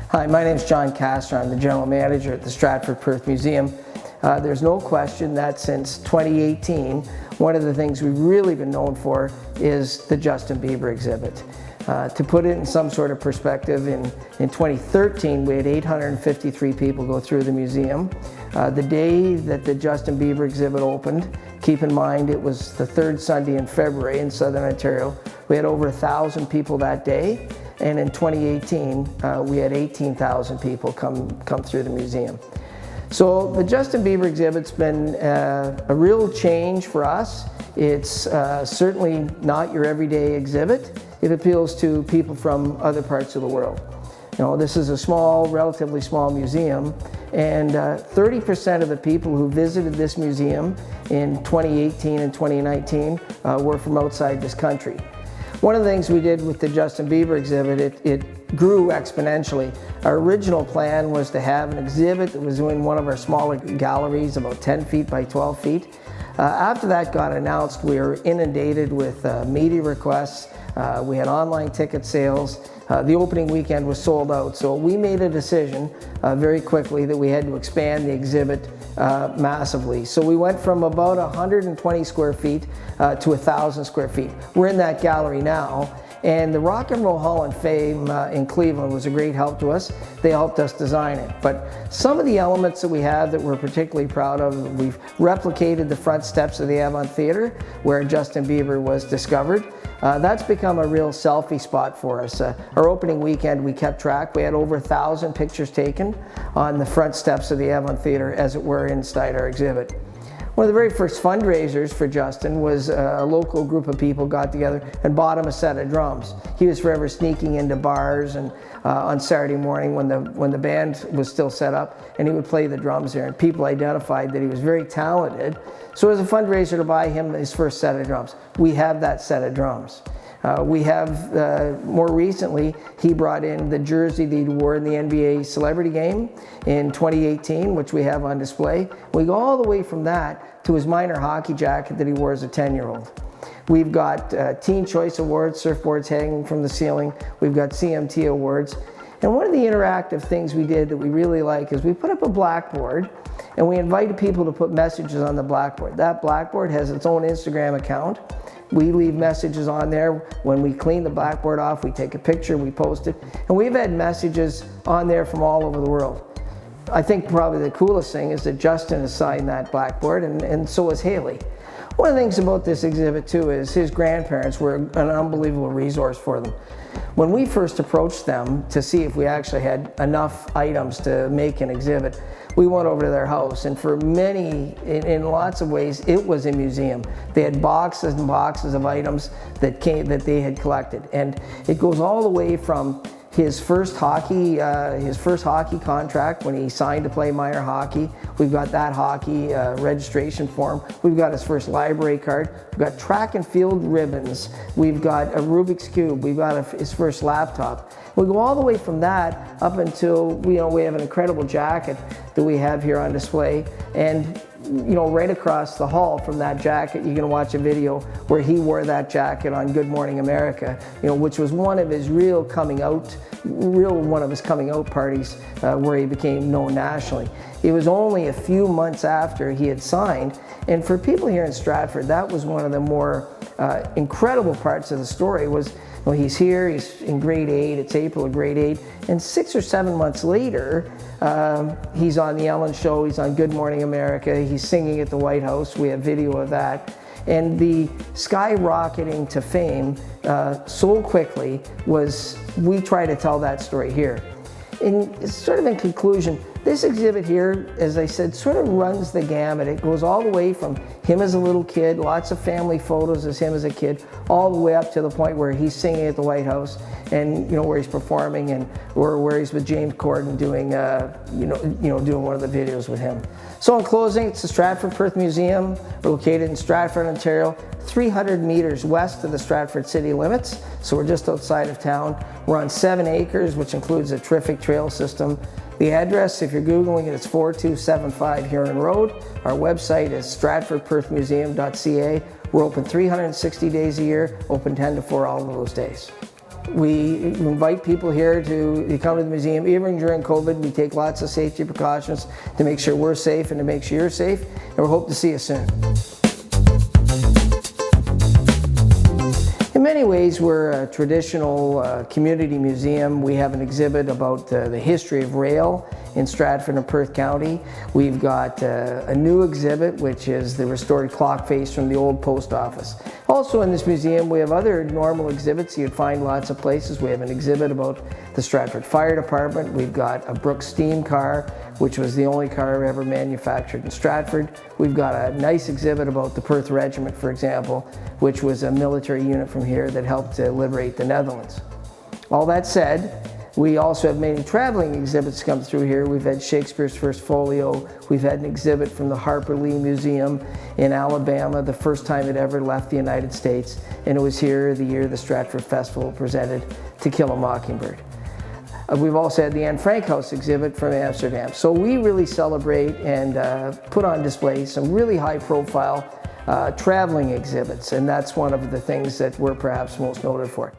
Hi, my name is John Castor. I'm the General Manager at the Stratford Perth Museum. There's no question that since 2018, one of the things we've really been known for is the Justin Bieber exhibit. To put it in some sort of perspective, in 2013 we had 853 people go through the museum. The day that the Justin Bieber exhibit opened, keep in mind it was the third Sunday in February in Southern Ontario, we had over 1,000 people that day. And in 2018, we had 18,000 people come through the museum. So the Justin Bieber exhibit's been a real change for us. It's certainly not your everyday exhibit. It appeals to people from other parts of the world. You know, this is a small, relatively small museum, and 30% of the people who visited this museum in 2018 and 2019 were from outside this country. One of the things we did with the Justin Bieber exhibit, it grew exponentially. Our original plan was to have an exhibit that was in one of our smaller galleries, about 10 feet by 12 feet. After that got announced, we were inundated with media requests. We had online ticket sales. The opening weekend was sold out, so we made a decision very quickly that we had to expand the exhibit massively. So we went from about 120 square feet to 1,000 square feet. We're in that gallery now, and the Rock and Roll Hall of Fame in Cleveland was a great help to us. They helped us design it. But some of the elements that we have that we're particularly proud of, we've replicated the front steps of the Avon Theater where Justin Bieber was discovered. That's become a real selfie spot for us. Our opening weekend, we kept track. We had over 1,000 pictures taken on the front steps of the Avon Theater, as it were, inside our exhibit. One of the very first fundraisers for Justin was a local group of people got together and bought him a set of drums. He was forever sneaking into bars and on Saturday morning when the band was still set up, and he would play the drums there, and people identified that he was very talented. So it was a fundraiser to buy him his first set of drums. We have that set of drums. We have, more recently, he brought in the jersey that he wore in the NBA celebrity game in 2018, which we have on display. We go all the way from that to his minor hockey jacket that he wore as a 10-year-old. We've got Teen Choice Awards, surfboards hanging from the ceiling. We've got CMT Awards. And one of the interactive things we did that we really like is we put up a blackboard and we invited people to put messages on the blackboard. That blackboard has its own Instagram account. We leave messages on there. When we clean the blackboard off, we take a picture, we post it, and we've had messages on there from all over the world. I think probably the coolest thing is that Justin has signed that blackboard, and so has Haley. One of the things about this exhibit too is his grandparents were an unbelievable resource for them. When we first approached them to see if we actually had enough items to make an exhibit, we went over to their house, and for many, in lots of ways, it was a museum. They had boxes and boxes of items that they had collected, and it goes all the way from his first hockey contract when he signed to play minor hockey. We've got that hockey registration form. We've got his first library card. We've got track and field ribbons. We've got a Rubik's Cube. We've got his first laptop. We go all the way from that up until, we have an incredible jacket that we have here on display. And right across the hall from that jacket, you can watch a video where he wore that jacket on Good Morning America, which was one of his coming out parties where he became known nationally. It was only a few months after he had signed, and for people here in Stratford, that was one of the more incredible parts of the story was, he's here, he's in grade 8, it's April of grade 8, and 6 or 7 months later, he's on the Ellen Show, he's on Good Morning America, he's singing at the White House, we have video of that. And the skyrocketing to fame so quickly we try to tell that story here. And sort of in conclusion, this exhibit here, as I said, sort of runs the gamut. It goes all the way from him as a little kid, lots of family photos of him as a kid, all the way up to the point where he's singing at the White House and, where he's performing, and or where he's with James Corden doing, doing one of the videos with him. So in closing, it's the Stratford Perth Museum. We're located in Stratford, Ontario, 300 meters west of the Stratford city limits. So we're just outside of town. We're on 7 acres, which includes a terrific trail system. The address, if you're Googling it, it's 4275 Huron Road. Our website is stratfordperthmuseum.ca. We're open 360 days a year, open 10 to 4 all of those days. We invite people here to come to the museum. Even during COVID, we take lots of safety precautions to make sure we're safe and to make sure you're safe, and we hope to see you soon. In many ways, we're a traditional community museum. We have an exhibit about the history of rail in Stratford and Perth County. We've got a new exhibit, which is the restored clock face from the old post office. Also in this museum, we have other normal exhibits you'd find lots of places. We have an exhibit about the Stratford Fire Department. We've got a Brooks steam car, which was the only car ever manufactured in Stratford. We've got a nice exhibit about the Perth Regiment, for example, which was a military unit from here that helped to liberate the Netherlands. All that said, we also have many traveling exhibits come through here. We've had Shakespeare's First Folio. We've had an exhibit from the Harper Lee Museum in Alabama, the first time it ever left the United States. And it was here the year the Stratford Festival presented To Kill a Mockingbird. We've also had the Anne Frank House exhibit from Amsterdam. So we really celebrate and put on display some really high profile traveling exhibits. And that's one of the things that we're perhaps most noted for.